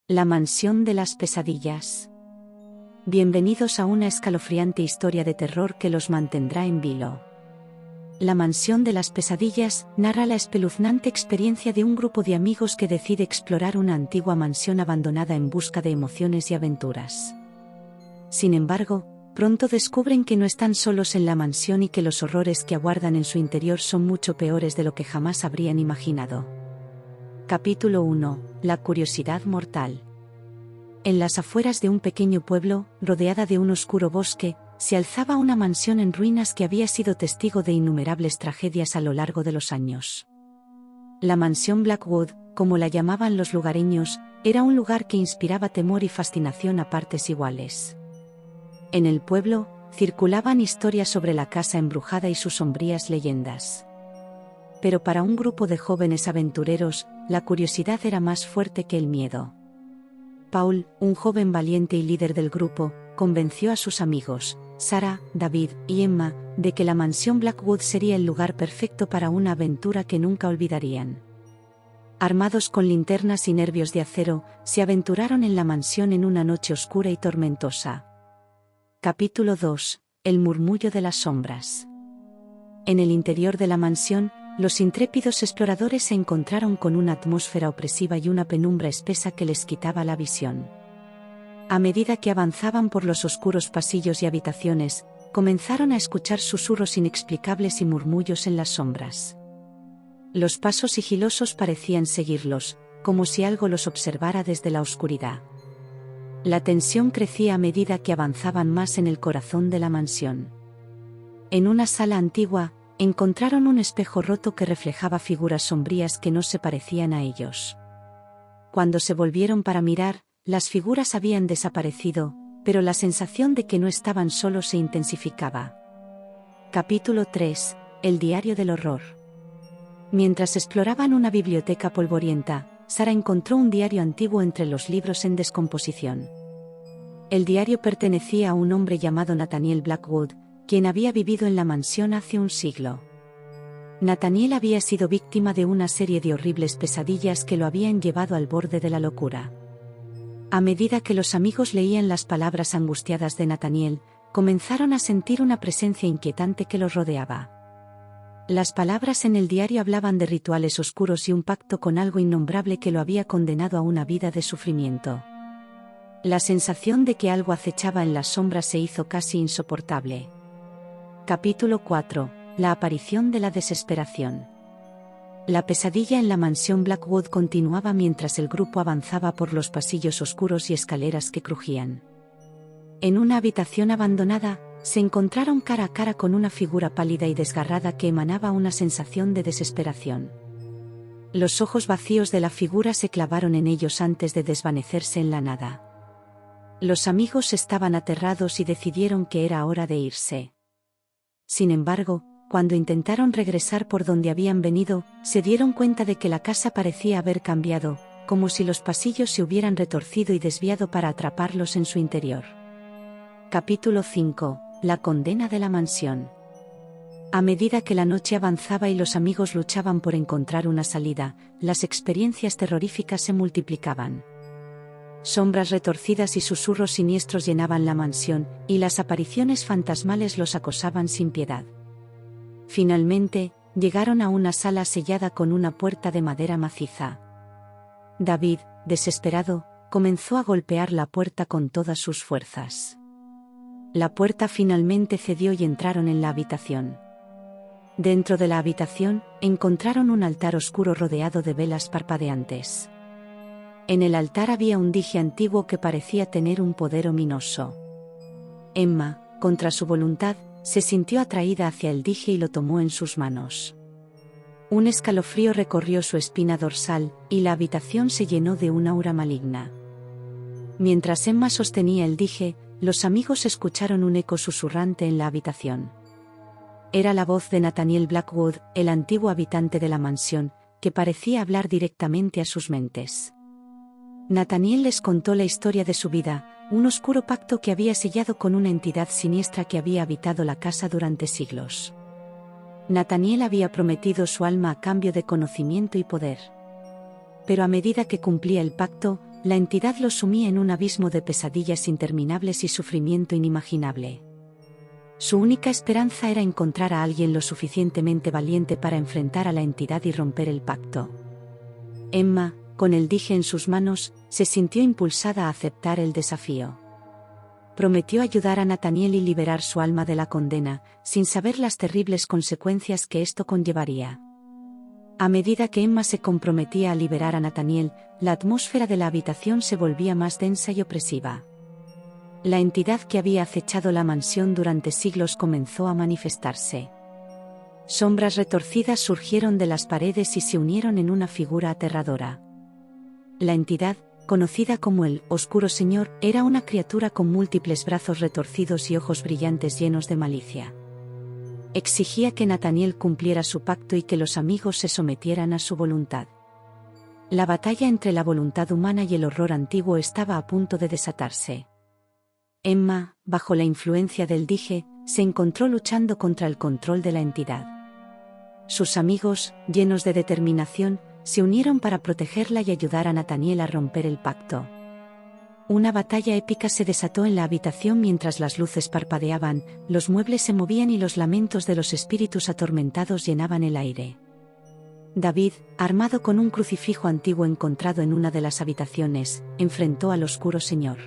La mansión de las pesadillas. Bienvenidos a una escalofriante historia de terror que los mantendrá en vilo. La mansión de las pesadillas narra la espeluznante experiencia de un grupo de amigos que decide explorar una antigua mansión abandonada en busca de emociones y aventuras. Sin embargo, pronto descubren que no están solos en la mansión y que los horrores que aguardan en su interior son mucho peores de lo que jamás habrían imaginado. Capítulo 1. La curiosidad mortal. En las afueras de un pequeño pueblo, rodeada de un oscuro bosque, se alzaba una mansión en ruinas que había sido testigo de innumerables tragedias a lo largo de los años. La mansión Blackwood, como la llamaban los lugareños, era un lugar que inspiraba temor y fascinación a partes iguales. En el pueblo, circulaban historias sobre la casa embrujada y sus sombrías leyendas. Pero para un grupo de jóvenes aventureros, la curiosidad era más fuerte que el miedo. Paul, un joven valiente y líder del grupo, convenció a sus amigos, Sarah, David y Emma, de que la mansión Blackwood sería el lugar perfecto para una aventura que nunca olvidarían. Armados con linternas y nervios de acero, se aventuraron en la mansión en una noche oscura y tormentosa. Capítulo 2. El murmullo de las sombras. En el interior de la mansión, los intrépidos exploradores se encontraron con una atmósfera opresiva y una penumbra espesa que les quitaba la visión. A medida que avanzaban por los oscuros pasillos y habitaciones, comenzaron a escuchar susurros inexplicables y murmullos en las sombras. Los pasos sigilosos parecían seguirlos, como si algo los observara desde la oscuridad. La tensión crecía a medida que avanzaban más en el corazón de la mansión. En una sala antigua, encontraron un espejo roto que reflejaba figuras sombrías que no se parecían a ellos. Cuando se volvieron para mirar, las figuras habían desaparecido, pero la sensación de que no estaban solos se intensificaba. Capítulo 3. El diario del horror. Mientras exploraban una biblioteca polvorienta, Sarah encontró un diario antiguo entre los libros en descomposición. El diario pertenecía a un hombre llamado Nathaniel Blackwood, quien había vivido en la mansión hace un siglo. Nathaniel había sido víctima de una serie de horribles pesadillas que lo habían llevado al borde de la locura. A medida que los amigos leían las palabras angustiadas de Nathaniel, comenzaron a sentir una presencia inquietante que los rodeaba. Las palabras en el diario hablaban de rituales oscuros y un pacto con algo innombrable que lo había condenado a una vida de sufrimiento. La sensación de que algo acechaba en las sombras se hizo casi insoportable. Capítulo 4. La aparición de la desesperación. La pesadilla en la mansión Blackwood continuaba mientras el grupo avanzaba por los pasillos oscuros y escaleras que crujían. En una habitación abandonada, se encontraron cara a cara con una figura pálida y desgarrada que emanaba una sensación de desesperación. Los ojos vacíos de la figura se clavaron en ellos antes de desvanecerse en la nada. Los amigos estaban aterrados y decidieron que era hora de irse. Sin embargo, cuando intentaron regresar por donde habían venido, se dieron cuenta de que la casa parecía haber cambiado, como si los pasillos se hubieran retorcido y desviado para atraparlos en su interior. Capítulo 5. La condena de la mansión. A medida que la noche avanzaba y los amigos luchaban por encontrar una salida, las experiencias terroríficas se multiplicaban. Sombras retorcidas y susurros siniestros llenaban la mansión, y las apariciones fantasmales los acosaban sin piedad. Finalmente, llegaron a una sala sellada con una puerta de madera maciza. David, desesperado, comenzó a golpear la puerta con todas sus fuerzas. La puerta finalmente cedió y entraron en la habitación. Dentro de la habitación, encontraron un altar oscuro rodeado de velas parpadeantes. En el altar había un dije antiguo que parecía tener un poder ominoso. Emma, contra su voluntad, se sintió atraída hacia el dije y lo tomó en sus manos. Un escalofrío recorrió su espina dorsal, y la habitación se llenó de un aura maligna. Mientras Emma sostenía el dije, los amigos escucharon un eco susurrante en la habitación. Era la voz de Nathaniel Blackwood, el antiguo habitante de la mansión, que parecía hablar directamente a sus mentes. Nathaniel les contó la historia de su vida, un oscuro pacto que había sellado con una entidad siniestra que había habitado la casa durante siglos. Nathaniel había prometido su alma a cambio de conocimiento y poder. Pero a medida que cumplía el pacto, la entidad los sumía en un abismo de pesadillas interminables y sufrimiento inimaginable. Su única esperanza era encontrar a alguien lo suficientemente valiente para enfrentar a la entidad y romper el pacto. Emma, con el dije en sus manos, se sintió impulsada a aceptar el desafío. Prometió ayudar a Nathaniel y liberar su alma de la condena, sin saber las terribles consecuencias que esto conllevaría. A medida que Emma se comprometía a liberar a Nathaniel, la atmósfera de la habitación se volvía más densa y opresiva. La entidad que había acechado la mansión durante siglos comenzó a manifestarse. Sombras retorcidas surgieron de las paredes y se unieron en una figura aterradora. La entidad, conocida como el Oscuro Señor, era una criatura con múltiples brazos retorcidos y ojos brillantes llenos de malicia. Exigía que Nathaniel cumpliera su pacto y que los amigos se sometieran a su voluntad. La batalla entre la voluntad humana y el horror antiguo estaba a punto de desatarse. Emma, bajo la influencia del dije, se encontró luchando contra el control de la entidad. Sus amigos, llenos de determinación, se unieron para protegerla y ayudar a Nathaniel a romper el pacto. Una batalla épica se desató en la habitación mientras las luces parpadeaban, los muebles se movían y los lamentos de los espíritus atormentados llenaban el aire. David, armado con un crucifijo antiguo encontrado en una de las habitaciones, enfrentó al Oscuro Señor.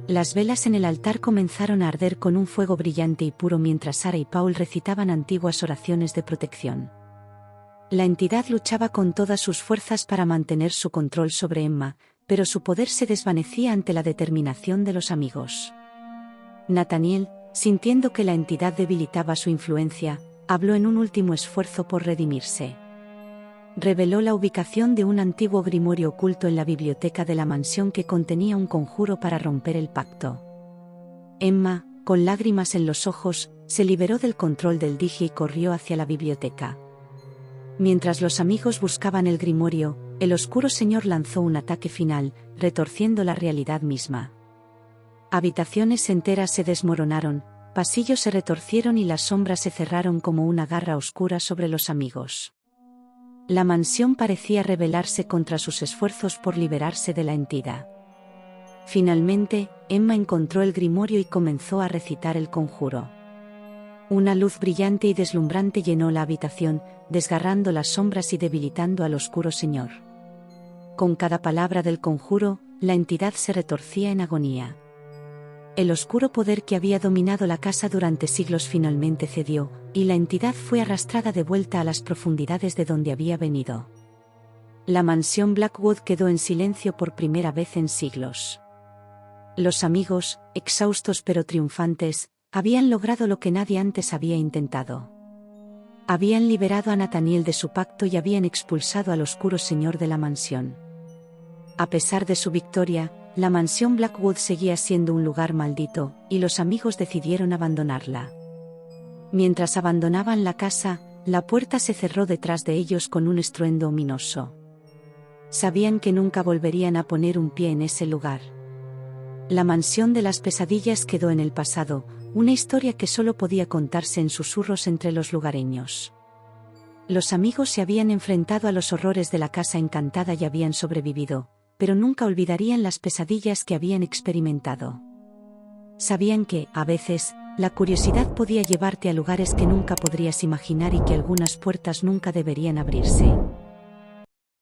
Las velas en el altar comenzaron a arder con un fuego brillante y puro mientras Sara y Paul recitaban antiguas oraciones de protección. La entidad luchaba con todas sus fuerzas para mantener su control sobre Emma, pero su poder se desvanecía ante la determinación de los amigos. Nathaniel, sintiendo que la entidad debilitaba su influencia, habló en un último esfuerzo por redimirse. Reveló la ubicación de un antiguo grimorio oculto en la biblioteca de la mansión que contenía un conjuro para romper el pacto. Emma, con lágrimas en los ojos, se liberó del control del dije y corrió hacia la biblioteca. Mientras los amigos buscaban el grimorio, el Oscuro Señor lanzó un ataque final, retorciendo la realidad misma. Habitaciones enteras se desmoronaron, pasillos se retorcieron y las sombras se cerraron como una garra oscura sobre los amigos. La mansión parecía rebelarse contra sus esfuerzos por liberarse de la entidad. Finalmente, Emma encontró el grimorio y comenzó a recitar el conjuro. Una luz brillante y deslumbrante llenó la habitación, desgarrando las sombras y debilitando al Oscuro Señor. Con cada palabra del conjuro, la entidad se retorcía en agonía. El oscuro poder que había dominado la casa durante siglos finalmente cedió, y la entidad fue arrastrada de vuelta a las profundidades de donde había venido. La mansión Blackwood quedó en silencio por primera vez en siglos. Los amigos, exhaustos pero triunfantes, habían logrado lo que nadie antes había intentado. Habían liberado a Nathaniel de su pacto y habían expulsado al Oscuro Señor de la mansión. A pesar de su victoria, la mansión Blackwood seguía siendo un lugar maldito, y los amigos decidieron abandonarla. Mientras abandonaban la casa, la puerta se cerró detrás de ellos con un estruendo ominoso. Sabían que nunca volverían a poner un pie en ese lugar. La mansión de las pesadillas quedó en el pasado, una historia que solo podía contarse en susurros entre los lugareños. Los amigos se habían enfrentado a los horrores de la casa encantada y habían sobrevivido, pero nunca olvidarían las pesadillas que habían experimentado. Sabían que, a veces, la curiosidad podía llevarte a lugares que nunca podrías imaginar y que algunas puertas nunca deberían abrirse.